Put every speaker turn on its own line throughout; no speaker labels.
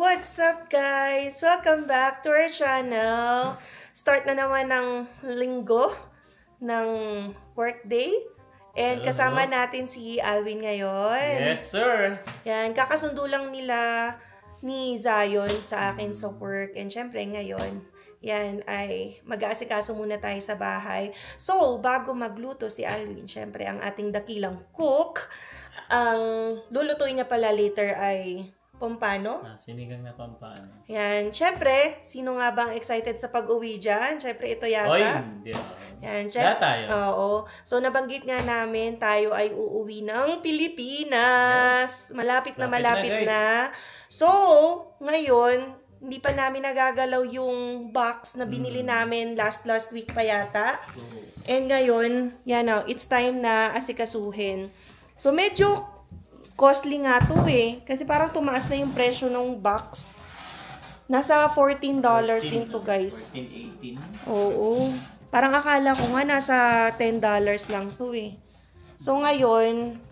What's up guys? Welcome back to our channel. Start na naman ng linggo ng workday. And kasama natin si Alvin ngayon.
Yes, sir.
Yan, kakasundo lang nila ni Zion sa akin sa work. And syempre ngayon, yan ay mag-aasikaso muna tayo sa bahay. So, bago magluto si Alvin, syempre ang ating dakilang cook, ang lulutuin niya pala later ay pompano.
Sinigang na pompano.
Yan. Siyempre, sino nga bang excited sa pag-uwi dyan? Siyempre, ito yata.
Oy, hindi.
Yan.
Tayo.
Oo. So, nabanggit nga namin, tayo ay uuwi ng Pilipinas. Yes. Malapit na. So, ngayon, hindi pa namin nagagalaw yung box na binili namin last week pa yata. And ngayon, yan o, it's time na asikasuhin. So, medyo costly nga to eh. Kasi parang tumaas na yung presyo ng box. Nasa $14 din to guys.
14, 18.
Oo. Parang akala ko nga nasa $10 lang to eh. So ngayon,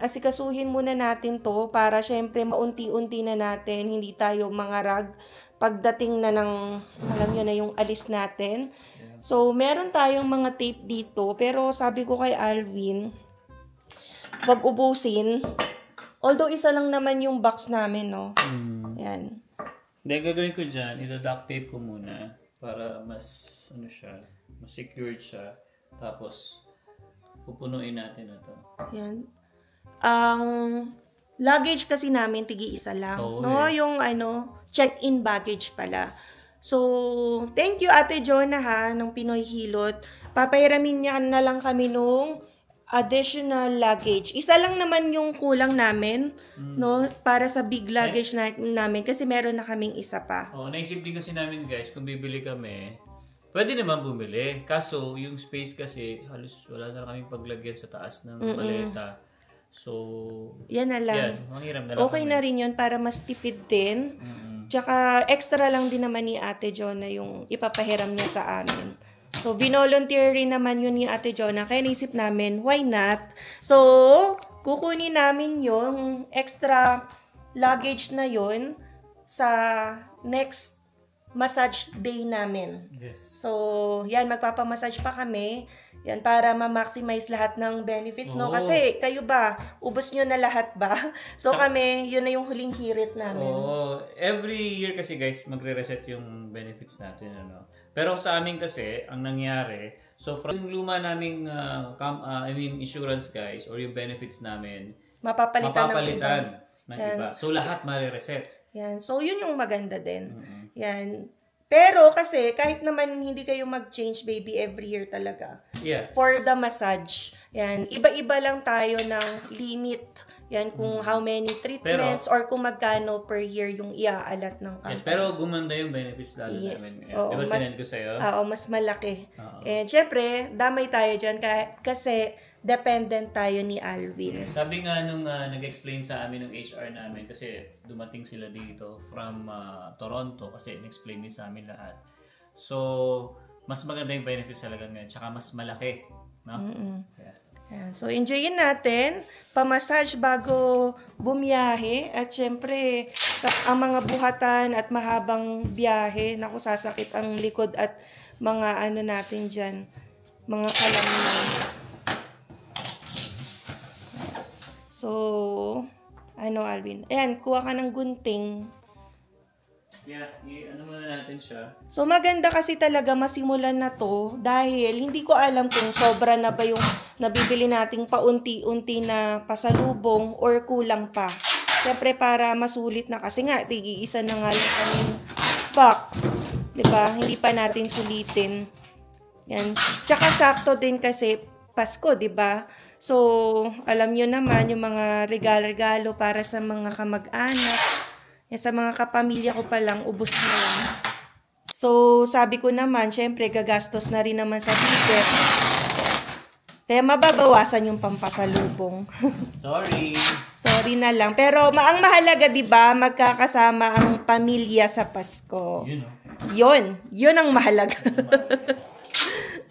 asikasuhin muna natin to para syempre maunti-unti na natin. Hindi tayo mangarag pagdating na ng, alam nyo na yung alis natin. So meron tayong mga tape dito. Pero sabi ko kay Alvin, wag ubusin. Although, isa lang naman yung box namin, no? Yan.
Hindi, gagawin ko dyan, ito-duct tape ko muna para mas, mas secured siya. Tapos, pupunuin natin ito.
Yan. Ang luggage kasi namin, tigi-isa lang. No? Yung, check-in baggage pala. So, thank you, Ate Jonah, ha, ng Pinoy Hilot. Papahiramin niya na lang kami nung additional luggage. Isa lang naman yung kulang namin, no, para sa big luggage namin kasi meron na kaming isa pa.
Naisip din kasi namin guys, kung bibili kami, pwede naman bumili. Kaso, yung space kasi, halos wala na kaming paglagyan sa taas ng maleta. So,
yan na lang.
Yan, manghiram na lang
okay kami. Na rin yun para mas tipid din. Tsaka, extra lang din naman ni Ate Jonah yung ipapahiram niya sa amin. So, binolunteer rin naman yun ni Ate Jonah. Kaya naisip namin, why not? So, kukunin namin yung extra luggage na yun sa next massage day namin.
Yes.
So, yan, magpapamassage pa kami. Yan, para ma-maximize lahat ng benefits, no? Kasi, kayo ba, ubos nyo na lahat ba? So, kami, yun na yung huling hirit namin.
Every year kasi guys, magre-reset yung benefits natin, ano? Pero sa amin kasi, ang nangyari, so from yung luma naming insurance guys, or yung benefits namin, mapapalitan ng iba. So lahat marireset.
Yan. So yun yung maganda din. Yan. Pero kasi, kahit naman hindi kayo mag-change baby every year talaga.
Yeah.
For the massage. Yan. Iba-iba lang tayo ng limit. Yan, kung how many treatments or kung magkano per year yung iaalat ng company.
Yes, pero gumanda yung benefits lalo namin. Diba sinend ko sa'yo?
Oo, mas malaki. And syempre, damay tayo dyan kasi dependent tayo ni Alvin.
Sabi nga nung nag-explain sa amin ng HR namin, kasi dumating sila dito from Toronto kasi in-explain din sa amin lahat. So, mas maganda yung benefits talaga ngayon, tsaka mas malaki. No? Yeah. Yan.
So, enjoyin natin. Pamassage bago bumiyahe. At syempre, ang mga buhatan at mahabang biyahe, naku, sasakit ang likod at mga natin dyan, mga kalamnan. So, Alvin? Ayan, kuha ka ng gunting.
Yeah, muna natin siya.
So, maganda kasi talaga masimulan na to dahil hindi ko alam kung sobra na ba yung nabibili nating paunti-unti na pasalubong or kulang pa. Siyempre, para masulit na kasi nga, tig-iisa na nga yung aming box. Diba? Hindi pa natin sulitin. Yan. Tsaka sakto din kasi Pasko, diba? So, alam nyo naman yung mga regalo-regalo para sa mga kamag-anak. Sa mga kapamilya ko pa lang, ubos na yan. So, sabi ko naman, syempre, gagastos na rin naman sa ticket. Kaya mababawasan yung pampasalubong. Sorry na lang. Pero, ang mahalaga, diba, magkakasama ang pamilya sa Pasko. Yun ang mahalaga.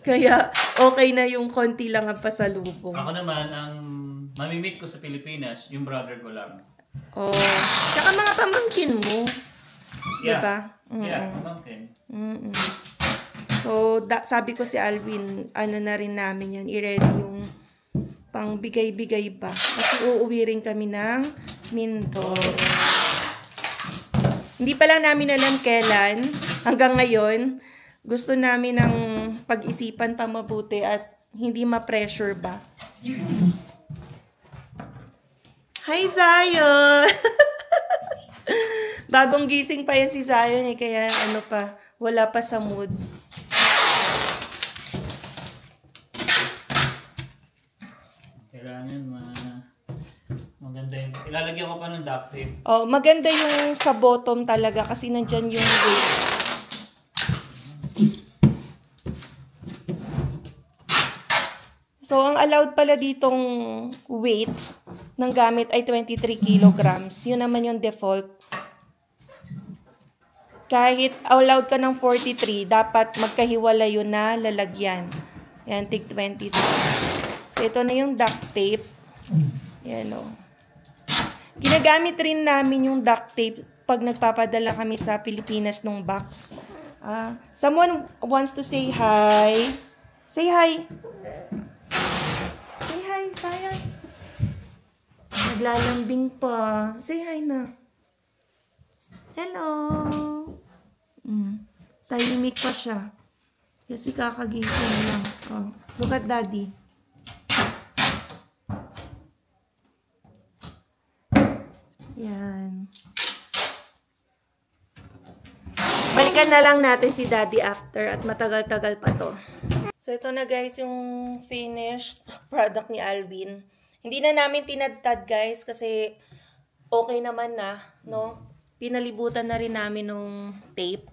Kaya, okay na yung konti lang ang pasalubong.
Ako naman, ang mamimit ko sa Pilipinas, yung brother ko lang.
Oh. Tsaka mga pamangkin mo.
Yeah.
Diba?
Yeah, pamangkin.
So, sabi ko si Alvin, ano na rin namin yan, i-ready yung pang bigay-bigay ba. Kasi uuwi rin kami ng Mindoro. Hindi pa lang namin alam kailan. Hanggang ngayon, gusto namin ng pag-isipan pa mabuti at hindi ma-pressure ba. Hi, Zion! Bagong gising pa yan si Zion eh, kaya ano pa, wala pa sa mood.
Kailangan maganda yung... Ilalagyan ko pa ng duct tape.
Oh, maganda yung sa bottom talaga kasi nandyan yung weight. So, ang allowed pala ditong weight ng gamit ay 23 kilograms. Yun naman yung default. Kahit allowed ka ng 43, dapat magkahiwala yun na lalagyan. Yan, tig 23. So, ito na yung duct tape. Yan o. Ginagamit rin namin yung duct tape pag nagpapadala kami sa Pilipinas ng box. Someone wants to say hi. Say hi. Say hi, sayang. Naglalambing pa. Say hi na. Hello. Tahimik pa siya. Kasi kakagising lang. Oh, look at daddy. Yan. Balikan na lang natin si daddy after at matagal-tagal pa to. So, ito na guys yung finished product ni Alvin. Hindi na namin tinadtad guys kasi okay naman na, no? Pinalibutan na rin namin ng tape.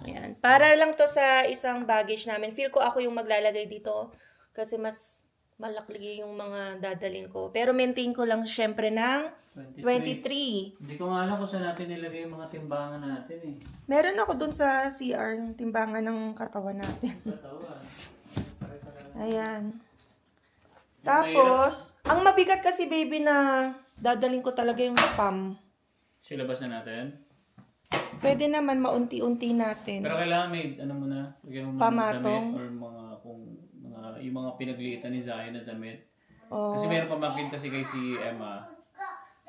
Ayan. Para lang to sa isang baggage namin. Feel ko ako yung maglalagay dito kasi mas malaki yung mga dadalhin ko. Pero maintain ko lang syempre ng 23.
Hindi ko nga alam kung saan natin nilagay yung mga timbangan natin eh.
Meron ako dun sa CR, yung timbangan ng katawan natin.
Katawan.
Ayan. Tapos, ang mabigat kasi baby na dadalhin ko talaga yung spam.
Silabas na natin?
Pwede naman maunti-unti natin.
Pero kailangan may, ano muna, lagyan mo
Pamatong.
damit or mga, kung, yung mga pinaglitan ni Zion na damit.
Oh.
Kasi mayroon pamangkin kasi kay si Emma.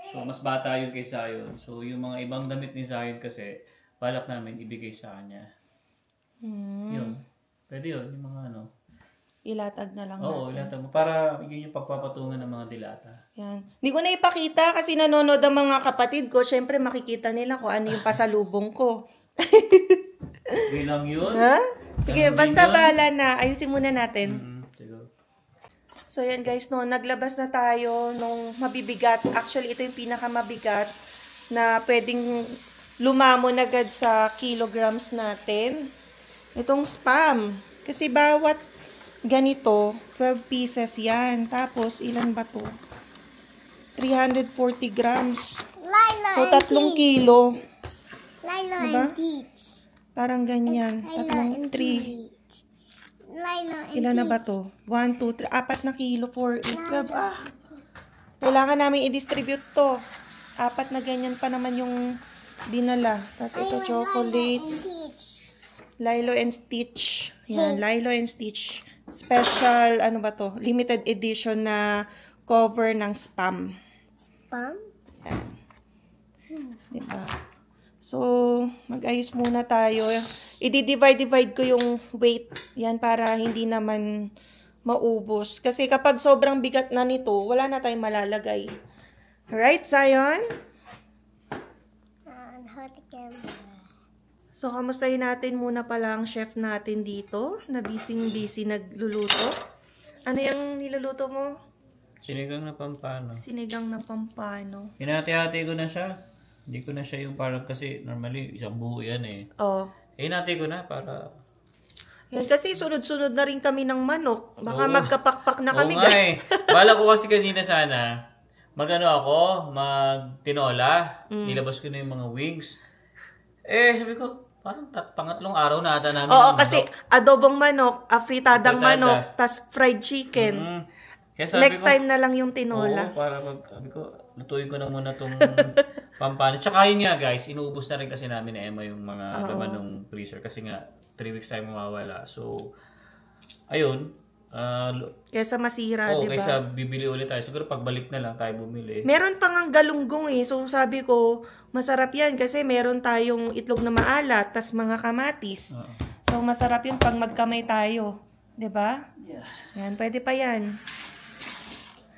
So, mas bata yung kay Zion. So, yung mga ibang damit ni Zion kasi, balak namin ibigay sa kanya. Yun. Pwede yun, yung mga ano.
Ilatag na lang natin.
Oo, ilatag mo. Para yun yung pagpapatungan ng mga dilata.
Yan. Hindi ko na ipakita kasi nanonood ang mga kapatid ko. Siyempre, makikita nila kung ano yung pasalubong ko.
Bilang yun?
Ha? Sige,
Ganun
basta
din yun?
bahala na. Ayusin muna natin.
Siguro.
So, yan guys, no, naglabas na tayo nung mabibigat. Actually, ito yung pinakamabigat na pwedeng lumamon agad sa kilograms natin. Itong spam. Kasi bawat ganito, 12 pieces yan. Tapos, ilan ba to? 340 grams.
Lila
So, 3 kilo.
Lila
Diba?
and Peach.
Parang ganyan.
Lila and
3.
Peach. Lila and
Ilan na ba
Peach.
to? 1, 2, 3. 4 na kilo. 4, 8, 12. Kailangan namin i-distribute to. 4 na ganyan pa naman yung dinala. Tapos ito, chocolates. Lilo and Stitch. Yan, Lilo and Stitch. Special, ano ba to? Limited edition na cover ng spam.
Spam?
Yan. Diba? So, mag-ayos muna tayo. I-divide ko yung weight. Yan, para hindi naman maubos. Kasi kapag sobrang bigat na nito, wala na tayong malalagay. Right, Zion?
Hot camera.
So, kamustahin natin muna pala ang chef natin dito, na busy nagluluto. Ano yung niluluto mo?
Sinigang na pampano.
Sinigang na pampano.
Hinati-hati ko na siya. Hindi ko na siya yung parang kasi normally isang buo yan eh.
Oh.
Hinati ko na para...
Yan, kasi sunod-sunod na rin kami ng manok. Baka
Oo.
magkapakpak na kami,
Oo nga
guys.
eh. Bala ko kasi kanina sana, mag-tinola. Nilabas ko na yung mga wings. Sabi ko, parang pangatlong araw na ata namin
Oo,
ng
kasi
manok.
adobong manok, fritadang
Fritada.
manok, tas fried chicken.
Kaya sabi
Next
ko,
time na lang yung tinola.
oo, para sabi ko, lutuin ko na muna tong pampano. Tsaka yun nga guys, inuubos na rin kasi namin ni Emma yung mga laman ng freezer kasi nga 3 weeks tayo mawawala. So, ayun.
Kesa masira,
Oo,
di ba?
kaysa bibili ulit tayo. Siguro pagbalik na lang tayo bumili.
Meron pang ang galunggong eh. So, sabi ko, masarap yan kasi meron tayong itlog na maalat, tas mga kamatis. So, masarap yun pag magkamay tayo. Di ba?
Yeah.
Yan, pwede pa yan.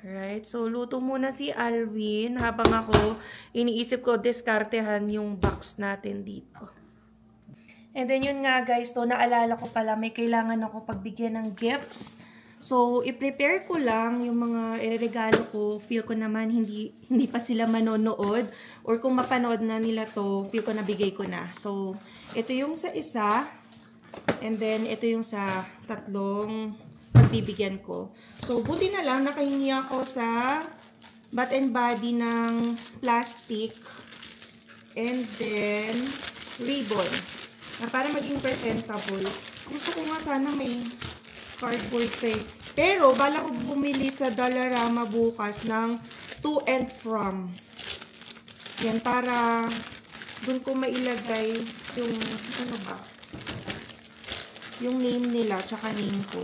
Alright, so luto muna si Alwin habang ako iniisip ko diskartehan yung box natin dito. And then yun nga guys, to naalala ko pala may kailangan ako pagbigyan ng gifts. So, i-prepare ko lang yung mga regalo ko. Feel ko naman hindi pa sila manonood. Or kung mapanood na nila to, feel ko nabigay ko na. So, ito yung sa isa. And then, ito yung sa tatlong pagbibigyan ko. So, buti na lang, nakahingi ako sa Bath and Body ng plastic. And then, ribbon. Para maging presentable. Gusto ko nga sana may cardboard tray. Pero, bala ko bumili sa Dollarama bukas ng to and from. Yan, para dun ko mailagay yung, ano ba? Yung name nila, tsaka name ko.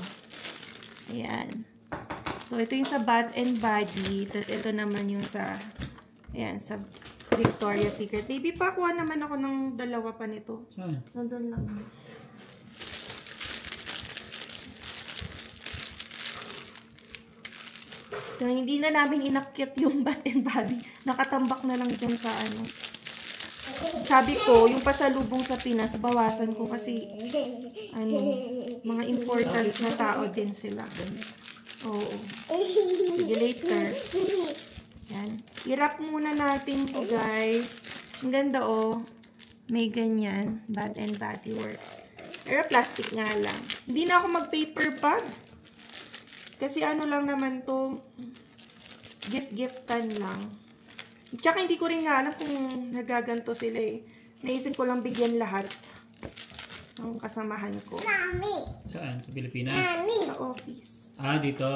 Ayan. So, ito yung sa Bath and Body. Tapos, ito naman yung sa, ayan, sa Victoria's Secret. Baby, pakuha naman ako ng dalawa pa nito. Nandun lang. So, hindi na namin inakyat yung Bath and Body. Nakatambak na lang dyan sa ano. Sabi ko, yung pasalubong sa Pinas, bawasan ko kasi ano, mga important na tao din sila. Oo. Sige, later. Yan. I-wrap muna natin to guys. Ang ganda oh. May ganyan. Bath and Body Works. Pero plastic nga lang. Hindi na ako mag-paper bag. Kasi ano lang naman to, gift-giftan lang. Tsaka hindi ko rin nga alam kung nagaganto sila eh. Naisip ko lang bigyan lahat ng kasamahan ko.
Mami.
Saan? Sa Pilipinas?
Mami.
Sa office.
Ah, dito?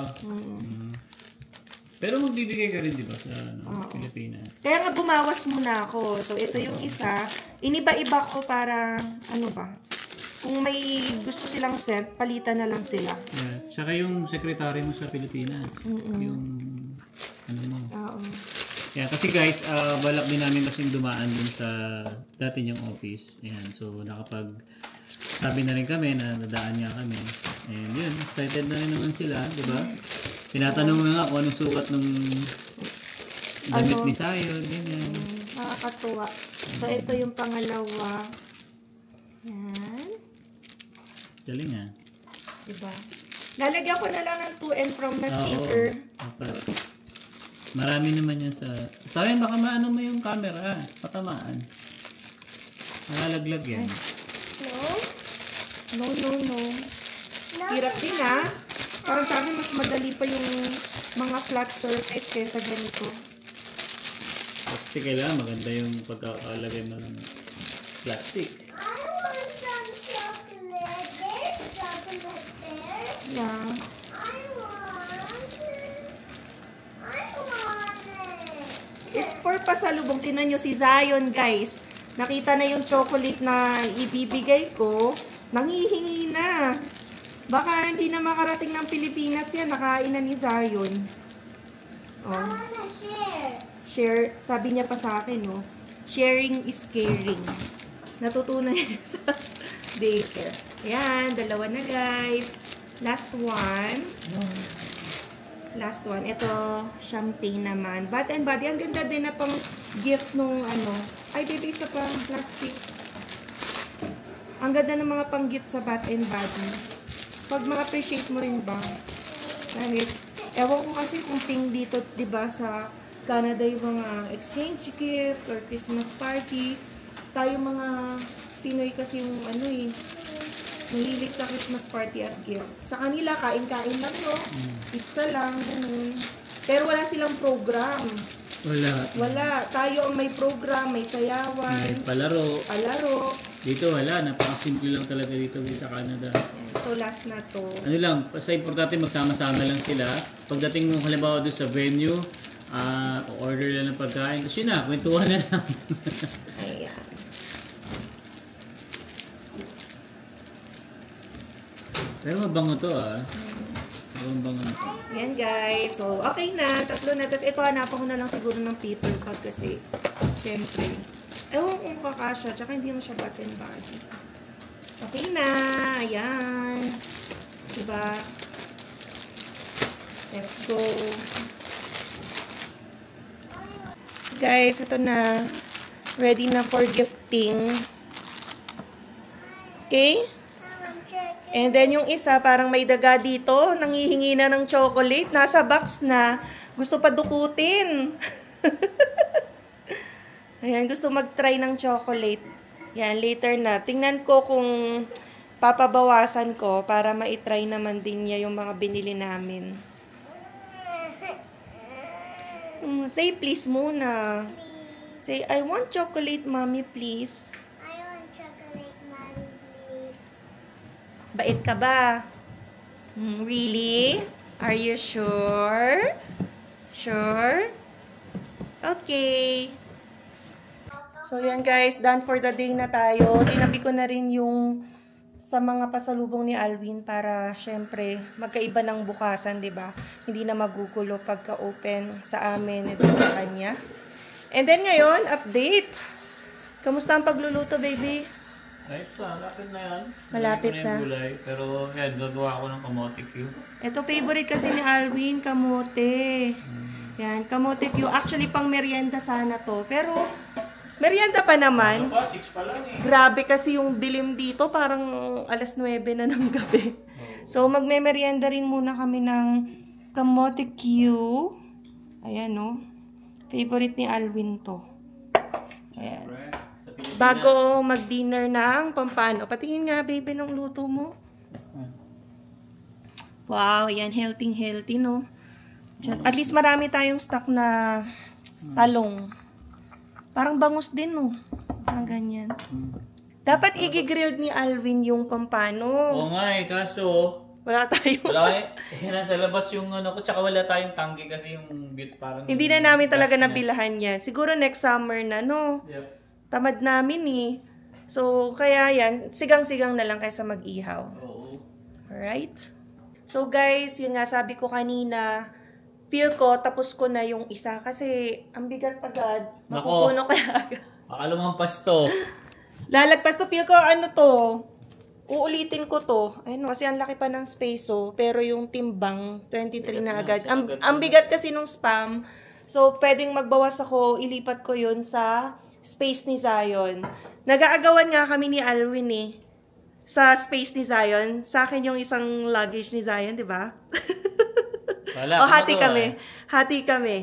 Pero magbibigay ka rin, di ba, sa Pilipinas?
Kaya nga bumawas muna ako. So, ito yung isa. Iniba-iba ko para, ano ba, kung may gusto silang scent, palitan na lang sila.
Yeah. Tsaka yung secretary mo sa Pilipinas. Yung, ano mo.
Oo.
Yeah, kasi guys, balak din namin kasing dumaan dun sa dati yung office. Ayan, so nakapag sabi na rin kami na nadaan nga kami. And yun, excited na rin naman sila, di ba? Tinatanong mo nga kung anong sukat ng damit ni Sayo, ganyan.
Nakakatuwa. So, ito yung pangalawa. Yan.
Galing ah.
Diba? Lalagyan ko na lang ng to and from na sticker.
Oo. Marami naman yan sa... Sabi, baka maano mo yung camera. Patamaan. Malalaglag yan.
No. Hirap din ah. Parang sabi mas madali pa yung mga flat surface kaysa ganito.
Kasi kailangan maganda yung pagkakalagay mo ng plastic.
I want some chocolate. There's chocolate there.
Yeah. It's for pasalubong. Tingnan nyo si Zion, guys. Nakita na yung chocolate na ibibigay ko. Nangihingi na. Baka hindi na makarating ng Pilipinas yan. Nakain na ni Zion. Oh.
I wanna share.
Share. Sabi niya pa sa akin, no? Sharing is caring. Natutunan niya sa daycare. Ayan, dalawa na, guys. Last one. Last one. Ito, champagne naman. Bath and Body. Ang ganda din na pang gift nung ano. Ay, baby, isa pa plastic. Ang ganda ng mga pang gift sa Bath and Body. Pag ma-appreciate mo rin ba? Dahil, ewan ko kasi kung ping dito, diba, sa Canada yung mga exchange gift or Christmas party. Tayo mga Pinoy kasi yung ano eh, mahilig sa Christmas party at gift. Sa kanila, kain-kain lang no. Pizza lang, ganun. Pero wala silang program. Wala. Tayo ang may program, may sayawan,
May palaro.
palaro.
Dito wala, napakasimple lang talaga dito sa Canada.
So last na to.
Ano lang, basta importante magsama-sama lang sila. Pagdating mo halimbawa doon sa venue, order lang ng pagkain. Tapos yun na, kwentuhan na lang.
Ayan.
Pero mabango to Mabango to.
Yan guys. So, okay na. Tatlo na. Tapos ito, hanapan ko na lang siguro ng paper bag kasi, syempre, ewan kung kakasya. Tsaka hindi mo siya button bag. Okay na. Ayan. Diba? Let's go. Guys, ito na. Ready na for gifting. Okay? And then yung isa, parang may daga dito. Nangihingi na ng chocolate. Nasa box na. Gusto pa dukutin. Ayan, gusto mag-try ng chocolate. Yan, later na. Tingnan ko kung papabawasan ko para ma-try naman din niya yung mga binili namin. Say please muna. Say, I want chocolate, mommy, please.
I want chocolate, mommy, please.
Bait ka ba? Really? Are you sure? Sure? Okay. So, yan guys. Done for the day na tayo. Tinabi ko na rin yung sa mga pasalubong ni Alwin para, syempre, magkaiba ng bukasan, di ba? Hindi na magugulo pagka-open sa amin at sa kanya. And then ngayon, update. Kamusta ang pagluluto, baby?
Ayos pa, malapit na yan.
Malapit
Gawin ko
na.
yung gulay, pero yan, gagawa ko ng kamote Q.
Ito, favorite kasi ni Alwin, kamote. Yan, kamote Q. Actually, pang merienda sana to. Pero, merienda pa naman.
Ano pa? 6 pa lang
Grabe kasi yung dilim dito, parang alas 9 na ng gabi. So, magme-merienda rin muna kami ng kamote Q. Ayan, no. Favorite ni Alwin to. Ayan.
Sa Pilipinas.
Bago mag-dinner ng pampano. Patingin nga, baby, ng luto mo. Wow, yan. Healthy, no? At least marami tayong stock na talong. Parang bangus din, no? Parang ganyan. Dapat i-grilled ni Alwin yung pampano.
Oo nga kaso
Wala tayo.
wala nasa labas yung ano ko, tsaka wala tayong tangke kasi yung bit parang
Hindi na namin talaga
gas na.
nabilahan yan. Siguro next summer na, no?
Yep.
Tamad namin, eh. So, kaya yan, sigang-sigang na lang kaysa mag-ihaw.
Oo.
Alright? So, guys, yun nga, sabi ko kanina, feel ko, tapos ko na yung isa. Kasi, ang bigat agad. Mapupuno ka na agad.
Baka lumampas to.
Lalagpas to, feel ko, ano to? Uulitin ko to. Ayun, kasi ang laki pa ng space, oh. Pero yung timbang, 23
Bigat
na
na,
agad.
kasi agad
Ang
na.
bigat kasi nung spam. So, pwedeng magbawas ako, ilipat ko yun sa space ni Zion. Nag-aagawan nga kami ni Alwin, eh. Sa space ni Zion. Sa akin yung isang luggage ni Zion, di ba?
Wala.
O, hati
kumagawa,
kami. Hati kami.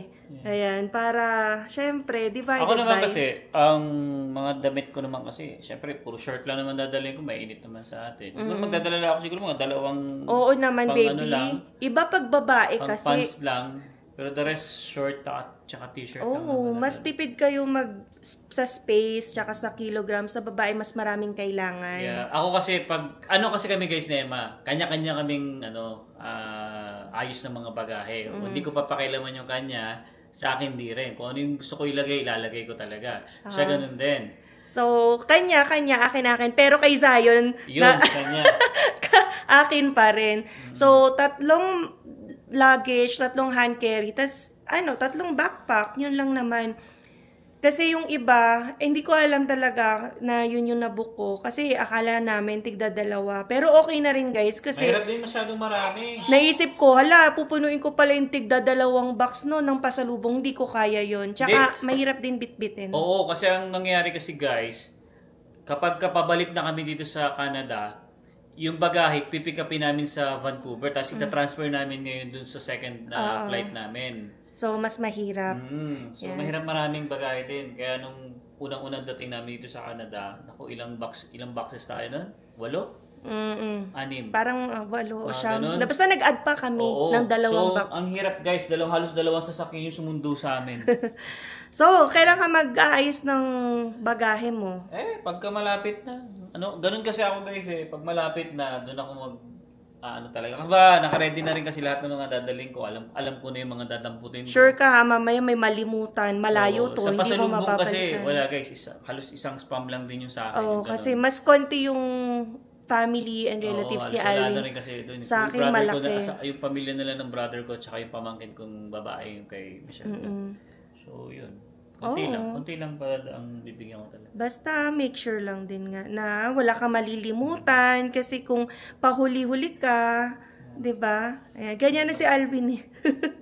Ayan, para, syempre, divided
Ako naman
by...
kasi, ang mga damit ko naman kasi, syempre, puro short lang naman dadalhin ko, mainit naman sa atin. Siguro magdadala lang ako siguro mga dalawang
Oo naman,
pang
baby.
ano lang,
Iba pag babae
pang
kasi...
pants lang. Pero the rest, short tsaka t-shirt lang.
Oo,
naman
mas
dadalhin.
tipid kayo sa space, tsaka sa kilogram. Sa babae, mas maraming kailangan.
Yeah. Ako kasi ano kasi kami guys, Nema, kanya-kanya kaming ayos ng mga bagahe. Hindi ko papakialaman yung kanya, sa akin di rin. Kung ano yung gusto ko ilagay, ilalagay ko talaga. Siya ganun din.
So, kanya, akin. Pero kay Zion,
Yun, kanya.
akin pa rin. So, 3 luggage, 3 hand carry, tas, 3 backpack, yun lang naman. Kasi yung iba, hindi ko alam talaga na yun yung nabook ko. Kasi akala namin tigda-2. Pero okay na rin guys, kasi
Mahirap din masyadong marami.
naisip ko, pupunuin ko pala yung tigda-2 box no, ng pasalubong, hindi ko kaya yun. Tsaka, mahirap din bitbitin.
Oo, kasi ang nangyari kasi guys, kapag kapabalik na kami dito sa Canada, yung bagahe, pipick upin namin sa Vancouver, tapos ita-transfer namin ngayon dun sa second flight namin.
So, mas mahirap.
So, mahirap maraming bagahe din. Kaya nung unang-unang dating namin dito sa Canada, naku, ilang boxes tayo nun? 8? 6.
Parang 8 o siyam.
Ganun.
Basta nag-add pa kami ng 2 box.
So, ang hirap guys, halos 2 sasakyan yung sumundo sa amin.
So, kailan ka mag-aayos ng bagahe mo?
Pagka malapit na. Ganun kasi ako guys pag malapit na, doon ako talaga. Naka-ready na rin kasi lahat ng mga dadaling ko. Alam ko na yung mga dadamputin ko.
Sure ka ha, mamaya may malimutan. Malayo to,
sa
hindi mo
pasalubong kasi,
mapapalitan.
wala guys, halos isang spam lang din yung sa akin.
Oo, kasi mas konti yung family and relatives ni
Wala na
Alvin.
rin kasi doon.
Sa akin, malaki.
Yung pamilya nila ng brother ko, tsaka yung pamangkin kong babae, yung kay Michelle. So, yun. Konti lang pala ang bibigyan ko talaga.
Basta make sure lang din nga na wala ka malilimutan kasi kung pahuli-huli ka, 'di ba? Ganyan na si Alvin.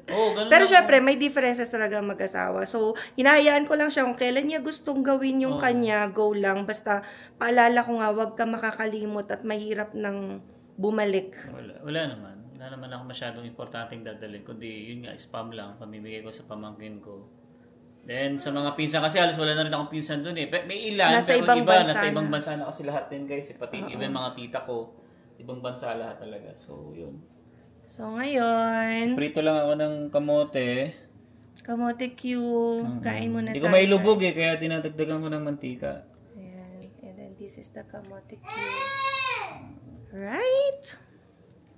Ganun
Pero
lang.
syempre may differences talaga mag-asawa. So, hinahayaan ko lang siya kung kailan niya gustong gawin yung kanya, go lang. Basta paalala ko nga, wag ka makakalimot at mahirap nang bumalik.
Wala naman. Wala naman ako masyadong importanteng dadalhin. Kundi yun nga, spam lang. Pamimigay ko sa pamangkin ko. Then, sa mga pinsan kasi, halos wala na rin akong pinsan doon May ilan,
Nasa
pero
ibang
iba,
bansa
nasa ibang
na.
bansa na kasi lahat din guys. Pati even mga tita ko, ibang bansa lahat talaga. So, yun.
So, ngayon,
Prito lang ako ng kamote.
kamote Q, kain muna
Hindi ko
tayo,
mailubog
guys.
kaya dinadagdagan ko ng mantika.
Ayan. And then this is the kamote Q. Right?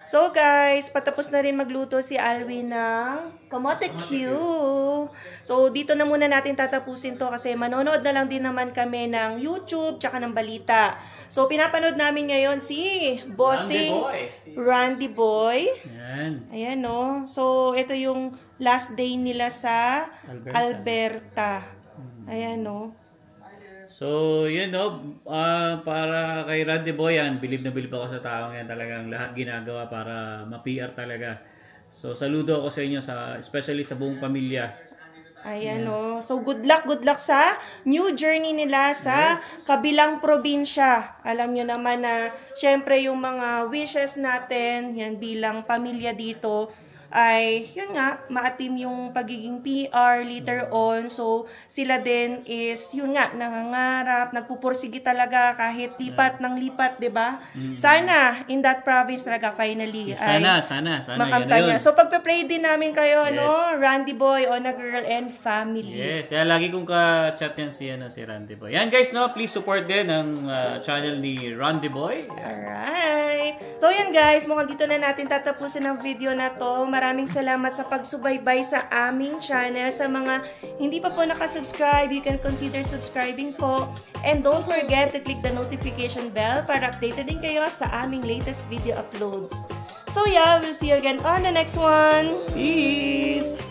So guys, patapos na rin magluto si Alvin ng kamote Q. So dito na muna natin tatapusin to kasi manonood na lang din naman kami ng YouTube tsaka ng balita. So pinapanood namin ngayon si Bossing Randy Boy.
Yan.
Ayan no. So ito yung last day nila sa Alberta. Ayan no.
So, yun para kay Randy Boy yan, bilib na bilib ako sa taong yan, talagang lahat ginagawa para ma-PR talaga. So, saludo ako sa inyo, especially sa buong pamilya.
Ayan o. So, good luck sa new journey nila sa kabilang probinsya. Alam nyo naman na, syempre yung mga wishes natin, yan bilang pamilya dito, ay, yun nga, maatim yung pagiging PR later on. So, sila din is, yun nga, nangangarap, nagpupursige talaga kahit lipat ng lipat, diba? Sana, in that province talaga, finally,
Sana,
makanta
yun.
niya. So, pagpe-play din namin kayo, Randy Boy, On a Girl and Family.
Yes, lagi kong ka-chat yan si Randy Boy. Yan guys, please support din ang channel ni Randy Boy.
Alright. So, yun guys, mukhang dito na natin tatapusin ang video na to. Maraming salamat sa pagsubaybay sa aming channel. Sa mga hindi pa po nakasubscribe, you can consider subscribing po. And don't forget to click the notification bell para updated din kayo sa aming latest video uploads. So yeah, we'll see you again on the next one.
Peace!